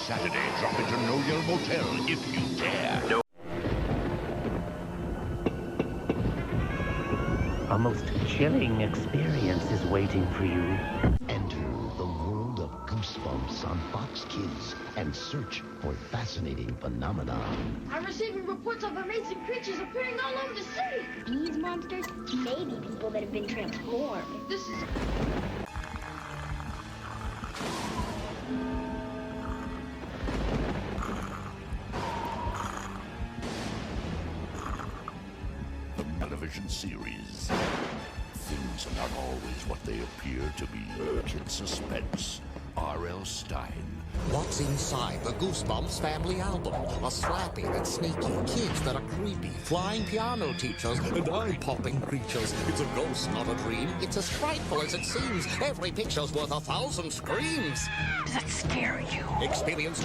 Saturday, drop into No Yell Motel if you dare. No. A most chilling experience is waiting for you. Enter the world of Goosebumps on Fox Kids and search for fascinating phenomena. I'm receiving reports of amazing creatures appearing all over the city. These monsters may be people that have been transformed. This is... The television series. Things are not always what they appear to be. Kid Suspense. R.L. Stein. What's inside the Goosebumps family album? A slappy that's sneaky, kids that are creepy, flying piano teachers, and eye-popping creatures. It's a ghost, not a dream. It's as frightful as it seems. Every picture's worth 1,000 screams. Does that scare you? Experience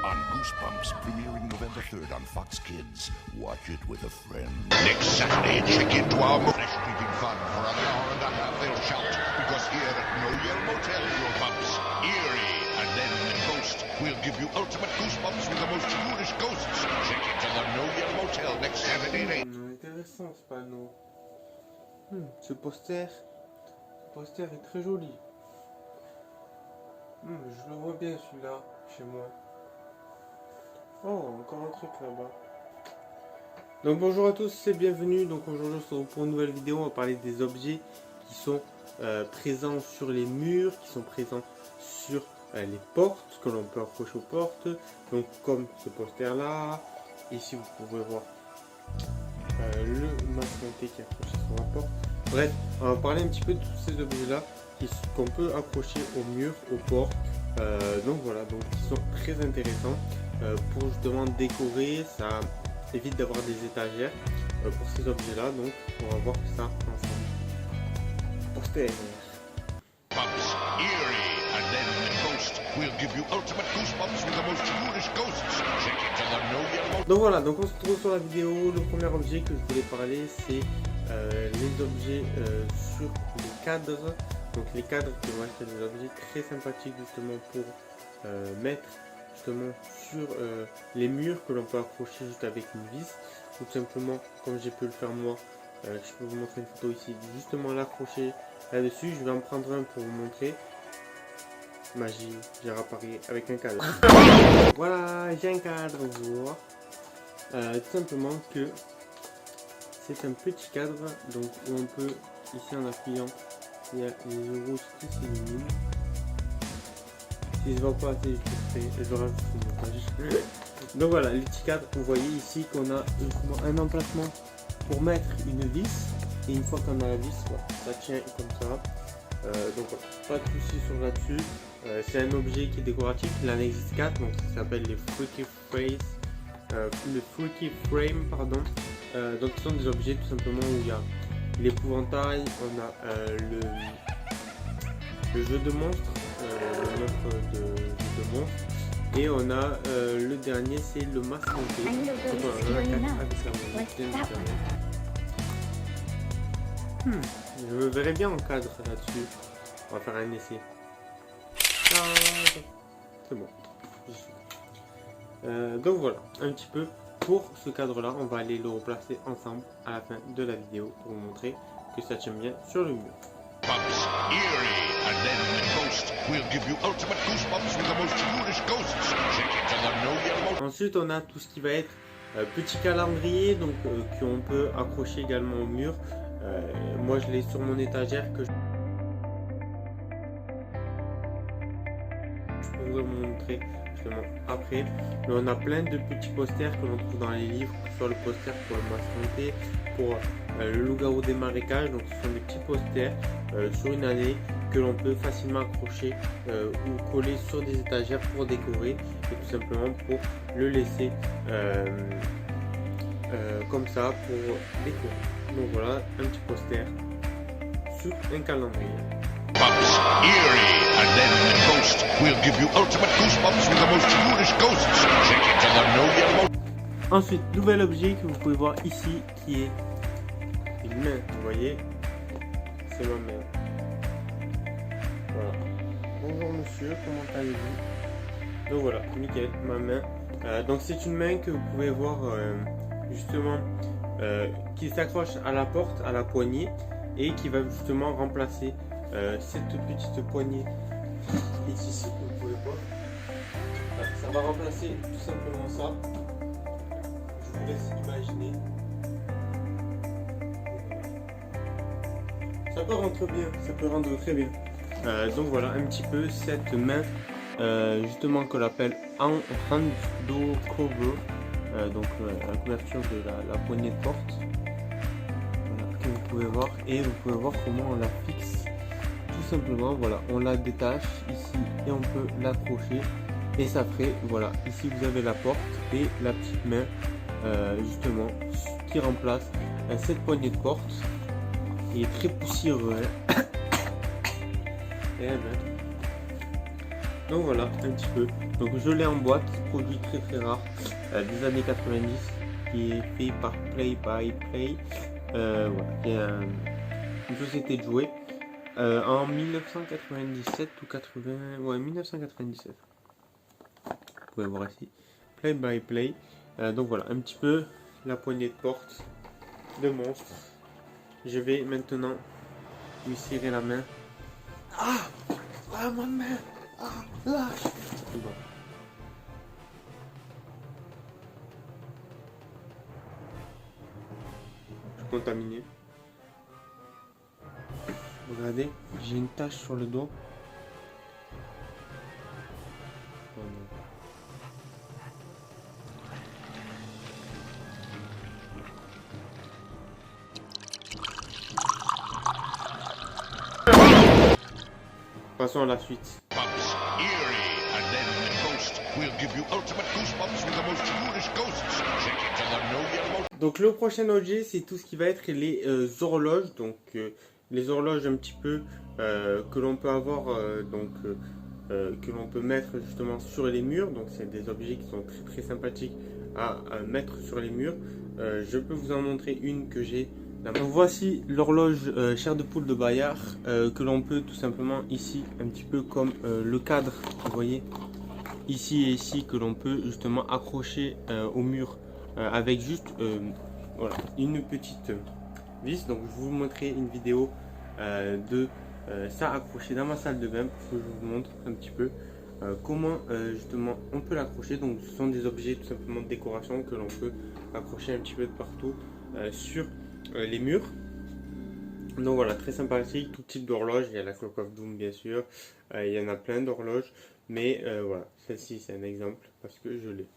On Goosebumps, premiering November 3rd on Fox Kids. Watch it with a friend. Next Saturday, check into our flesh-eating fun. For an hour and a half, they'll shout. Because here at No Yell Motel, your bumps eerie. And then Ghost will give you ultimate goosebumps with the most foolish ghosts. Check into the No Yell Motel next Saturday night. Intéressant ce panneau. Ce poster est très joli. Je le vois bien celui-là chez moi. Oh, encore un truc là-bas. Donc bonjour à tous et bienvenue. Donc aujourd'hui on se retrouve pour une nouvelle vidéo. On va parler des objets qui sont présents sur les murs, qui sont présents sur les portes, que l'on peut accrocher aux portes. Donc comme ce poster là. Ici vous pouvez voir le masque qui est accroché sur la porte. Bref, on va parler un petit peu de tous ces objets là qu'on peut accrocher aux murs, aux portes. Donc voilà, donc ils sont très intéressants pour justement décorer. Ça évite d'avoir des étagères pour ces objets là. Donc on va voir ça ensemble. Poster. Bumps eerie. And then Ghost will give you ultimate goosebumps with the most foolish ghosts. Check into the No Yell Motel. Donc voilà, donc on se retrouve sur la vidéo. Le premier objet que je voulais parler, c'est les objets sur les cadres. Donc les cadres qui vont être des objets très sympathiques justement pour mettre justement sur les murs, que l'on peut accrocher juste avec une vis, ou tout simplement comme j'ai pu le faire moi. Je peux vous montrer une photo ici, justement l'accrocher là-dessus. Je vais en prendre un pour vous montrer. Magie, j'ai réparé avec un cadre. Voilà, j'ai un cadre, vous voyez. Tout simplement que c'est un petit cadre, donc où on peut, ici en appuyant, il y a les rouges qui s'illuminent. Si je ne vois pas assez, je rajoute au montage. Donc voilà, les petits cadres, vous voyez ici qu'on a un emplacement pour mettre une vis. Et une fois qu'on a la vis, voilà, ça tient comme ça. Donc voilà, pas de soucis sur là-dessus. C'est un objet qui est décoratif, il en existe 4, donc ça s'appelle les Freaky Frame, pardon. Donc ce sont des objets tout simplement où il y a l'épouvantail, on a le jeu de monstres, le monstre de jeu de monstres, et on a le dernier, c'est le masque hanté. Donc voilà, on a 4 avec la je me verrai bien en cadre là-dessus. On va faire un essai. C'est bon. Donc voilà, un petit peu pour ce cadre là. On va aller le replacer ensemble à la fin de la vidéo pour vous montrer que ça tient bien sur le mur. Bumps eerie. And then Ghost will give you ultimate goosebumps with the most foolish ghosts. Check into the No Yell Motel. Ensuite on a tout ce qui va être petit calendrier, donc qu'on peut accrocher également au mur. Moi je l'ai sur mon étagère que je pourrais vous montrer justement après. Mais on a plein de petits posters que l'on trouve dans les livres, que ce soit le poster pour le masque hanté, pour le loup-garou des marécages. Donc ce sont des petits posters sur une année que l'on peut facilement accrocher ou coller sur des étagères pour décorer, et tout simplement pour le laisser comme ça pour décorer. Donc voilà, un petit poster sur un calendrier. Bumps eerie. And then Ghost will give you ultimate goosebumps with the most foolish ghosts. Check into the No Yell Motel. Ensuite, nouvel objet que vous pouvez voir ici, qui est une main. Vous voyez, c'est ma main. Voilà. Bonjour monsieur, comment allez-vous? Donc voilà, nickel, ma main. Donc c'est une main que vous pouvez voir justement qui s'accroche à la porte, à la poignée, et qui va justement remplacer cette petite poignée qui est ici, que vous pouvez voir. Ça va remplacer tout simplement ça. Je vous laisse imaginer. Ça peut rendre bien, ça peut rendre très bien. Donc voilà un petit peu cette main justement qu'on appelle hand door cover, donc la couverture de la poignée de porte. Voilà, que vous pouvez voir, et vous pouvez voir comment on la fixe. Tout simplement, voilà, on la détache ici et on peut l'accrocher et ça ferait, voilà, ici vous avez la porte et la petite main justement qui remplace cette poignée de porte. Il est très poussiéreux. Et donc voilà un petit peu. Donc je l'ai en boîte, produit très très rare des années 90 qui est fait par Play by Play. Voilà, qui est une société de jouets en 1997 ou 80, ouais 1997. Vous pouvez voir ici Play by Play. Donc voilà un petit peu la poignée de porte de monstre. Je vais maintenant lui serrer la main. Ah, ma main. Ah, lâche. Bon. Je suis contaminé. Regardez, j'ai une tache sur le dos. Oh non. Passons à la suite. Donc le prochain objet, c'est tout ce qui va être les horloges. Donc les horloges un petit peu que l'on peut avoir, que l'on peut mettre justement sur les murs. Donc c'est des objets qui sont très très sympathiques à mettre sur les murs. Je peux vous en montrer une que j'ai. Donc voici l'horloge chair de poule de Bayard que l'on peut tout simplement ici, un petit peu comme le cadre, vous voyez, ici et ici, que l'on peut justement accrocher au mur avec juste voilà, une petite vis. Donc je vais vous montrer une vidéo de ça accroché dans ma salle de bain pour que je vous montre un petit peu comment justement on peut l'accrocher. Donc ce sont des objets tout simplement de décoration que l'on peut accrocher un petit peu de partout sur les murs. Donc voilà, très sympathique, tout type d'horloge. Il y a la Clock of Doom bien sûr, il y en a plein d'horloges, mais voilà, celle-ci c'est un exemple parce que je l'ai.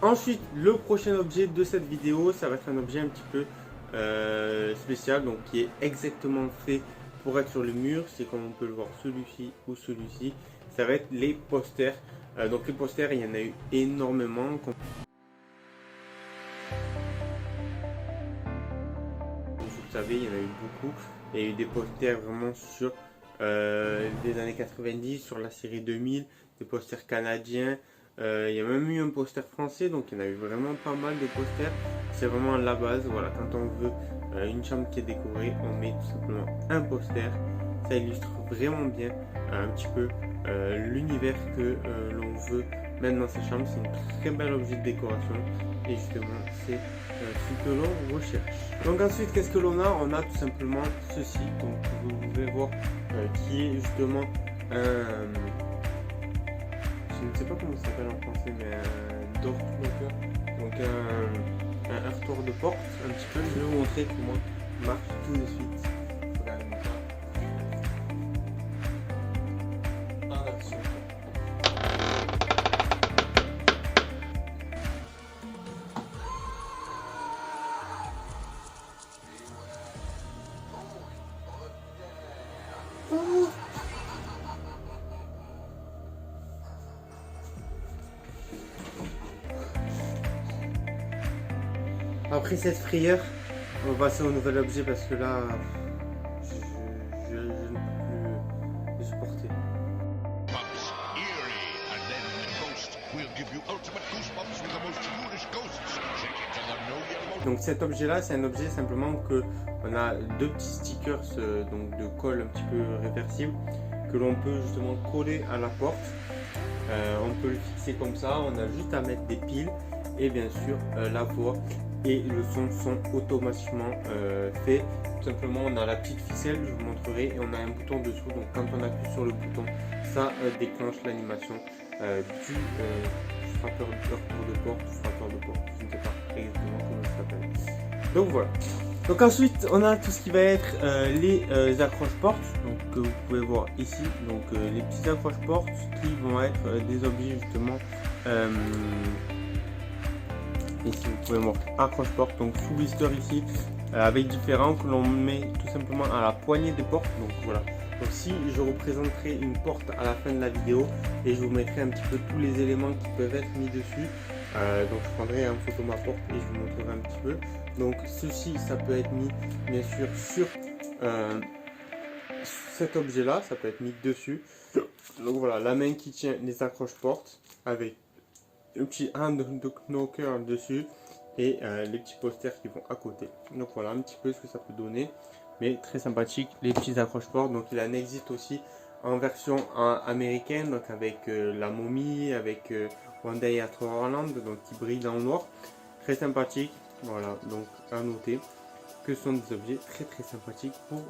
Ensuite, le prochain objet de cette vidéo, ça va être un objet un petit peu spécial, donc qui est exactement fait pour être sur le mur. C'est comme on peut le voir, celui-ci ou celui-ci. Ça va être les posters. Donc les posters, il y en a eu énormément. Vous le savez, il y en a eu beaucoup. Il y a eu des posters vraiment sur des années 90, sur la série 2000, des posters canadiens. Il y a même eu un poster français, donc il y en a eu vraiment pas mal de posters. C'est vraiment la base. Voilà, quand on veut une chambre qui est décorée, on met tout simplement un poster. Ça illustre vraiment bien un petit peu l'univers que l'on veut mettre dans sa chambre. C'est une très bel objet de décoration et justement c'est ce que l'on recherche. Donc ensuite, qu'est-ce que l'on a? On a tout simplement ceci, donc vous pouvez voir qui est justement un... Je ne sais pas comment ça s'appelle en français, mais un door knocker, donc un heurtoir de porte, un petit peu. Je vais vous montrer comment marche tout de suite. Regardez-moi ça. En action. Après cette frayeur, on va passer au nouvel objet parce que là, je ne peux plus le supporter. Donc cet objet là, c'est un objet simplement que on a deux petits stickers donc de colle un petit peu réversible que l'on peut justement coller à la porte. On peut le fixer comme ça, on a juste à mettre des piles et bien sûr la voix et le son sont automatiquement faits. Tout simplement on a la petite ficelle, je vous montrerai, et on a un bouton dessous, donc quand on appuie sur le bouton, ça déclenche l'animation du frappeur de porte, je ne sais pas exactement comment ça s'appelle. Donc voilà. Donc ensuite on a tout ce qui va être les accroche-portes, donc que vous pouvez voir ici, donc les petits accroche-portes qui vont être des objets justement ici vous pouvez voir accroche-portes, donc sous blister ici avec différents que l'on met tout simplement à la poignée des portes. Donc voilà. Donc si je représenterai une porte à la fin de la vidéo et je vous mettrai un petit peu tous les éléments qui peuvent être mis dessus. Donc je prendrai en photo ma porte et je vous montrerai un petit peu. Donc ceci, ça peut être mis bien sûr sur cet objet là, ça peut être mis dessus. Donc voilà, la main qui tient les accroches portes avec le petit hand knocker dessus et les petits posters qui vont à côté. Donc voilà un petit peu ce que ça peut donner, mais très sympathique les petits accroches portes. Donc il en existe aussi en version américaine, donc avec la momie, avec One Day at Wonderland, donc qui brille dans le noir, très sympathique. Voilà, donc à noter que ce sont des objets très sympathiques pour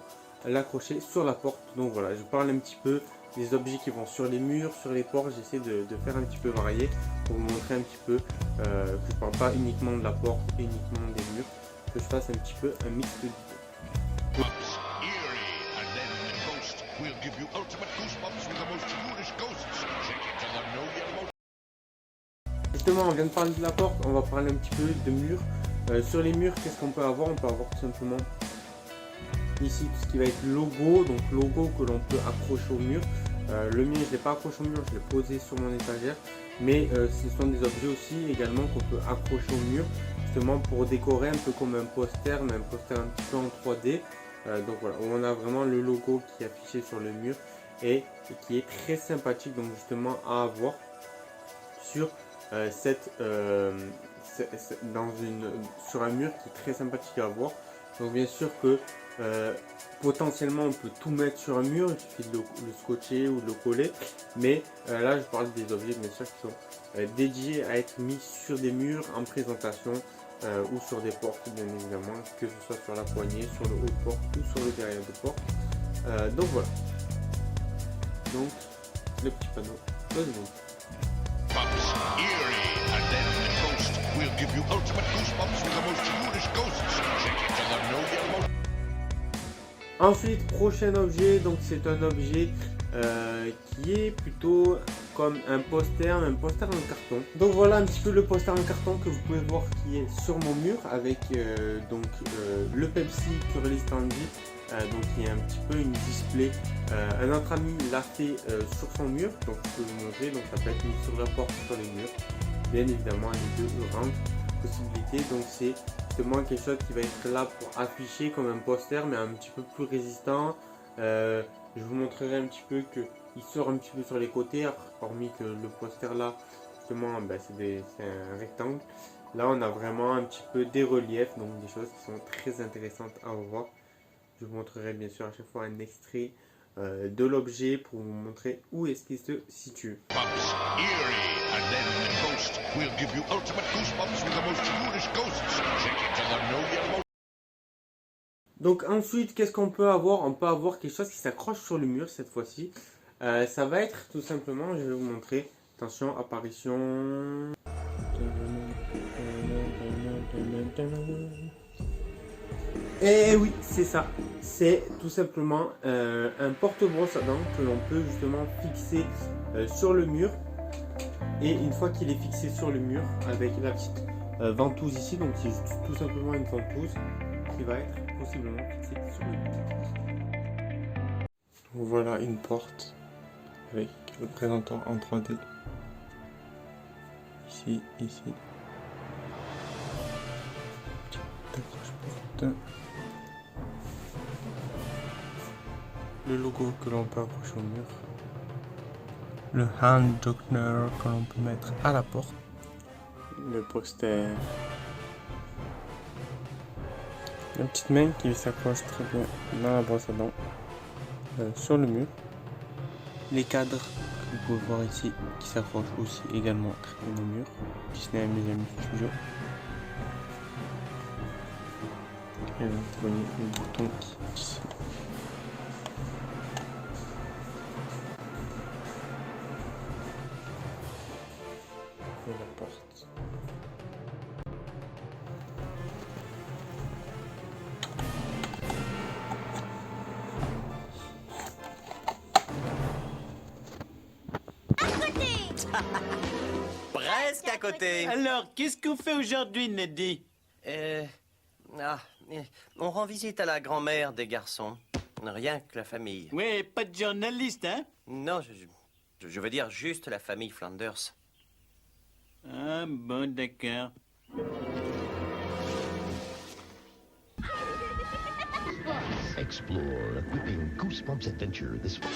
l'accrocher sur la porte. Donc voilà, je parle un petit peu des objets qui vont sur les murs, sur les portes. J'essaie de faire un petit peu varié pour vous montrer un petit peu que je parle pas uniquement de la porte, uniquement des murs, que je fasse un petit peu un mix de Justement, on vient de parler de la porte, on va parler un petit peu de murs. Sur les murs, qu'est-ce qu'on peut avoir? On peut avoir tout simplement ici tout ce qui va être logo, donc logo que l'on peut accrocher au mur. Le mien, je ne l'ai pas accroché au mur, je l'ai posé sur mon étagère, mais ce sont des objets aussi également qu'on peut accrocher au mur, justement pour décorer un peu comme un poster, mais un poster un petit peu en 3D. Donc voilà, on a vraiment le logo qui est affiché sur le mur et qui est très sympathique, donc justement à avoir sur sur un mur qui est très sympathique à voir. Donc bien sûr que potentiellement on peut tout mettre sur un mur, il suffit de le scotcher ou de le coller, mais là je parle des objets bien sûr qui sont dédiés à être mis sur des murs en présentation ou sur des portes bien évidemment, que ce soit sur la poignée, sur le haut de porte ou sur le derrière de porte. Donc voilà, donc le petit panneau de nouveau. Ensuite, prochain objet, donc c'est un objet qui est plutôt comme un poster en carton. Donc voilà un petit peu le poster en carton que vous pouvez voir qui est sur mon mur avec le Pepsi Curly Standy, donc qui est un petit peu une display. Un autre ami l'a fait sur son mur, donc je peux vous montrer, donc ça peut être mis sur la porte, sur les murs. Bien évidemment les deux rentrent possibilité, donc c'est justement quelque chose qui va être là pour afficher comme un poster mais un petit peu plus résistant. Je vous montrerai un petit peu que il sort un petit peu sur les côtés, hormis que le poster là justement c'est un rectangle. Là on a vraiment un petit peu des reliefs, donc des choses qui sont très intéressantes à voir. Je vous montrerai bien sûr à chaque fois un extrait de l'objet pour vous montrer où est-ce qu'il se situe. Donc ensuite, qu'est-ce qu'on peut avoir? On peut avoir quelque chose qui s'accroche sur le mur cette fois-ci. Ça va être tout simplement, je vais vous montrer. Attention, apparition. Et oui, c'est ça. C'est tout simplement un porte-brosse à dents que l'on peut justement fixer sur le mur. Et une fois qu'il est fixé sur le mur avec la petite ventouse ici, donc c'est tout simplement une ventouse qui va être possiblement fixée sur le mur. Donc voilà une porte avec le présentant en 3D. Ici. Accroche-porte. Le logo que l'on peut accrocher au mur. Le hand knocker que l'on peut mettre à la porte. Le poster. Une petite main qui s'accroche très bien dans la brosse à dents, sur le mur. Les cadres que vous pouvez voir ici qui s'accrochent aussi également très bien au mur. Disney Miami Studio. Et vous voyez le bouton qui est ici. Et la porte. Presque à côté. Alors, qu'est-ce qu'on fait aujourd'hui, Neddy? On rend visite à la grand-mère des garçons. Rien que la famille. Ouais, pas de journaliste, hein? Non, je veux dire juste la famille Flanders. Ah, bon, d'accord. Explore a gripping Goosebumps adventure this fall.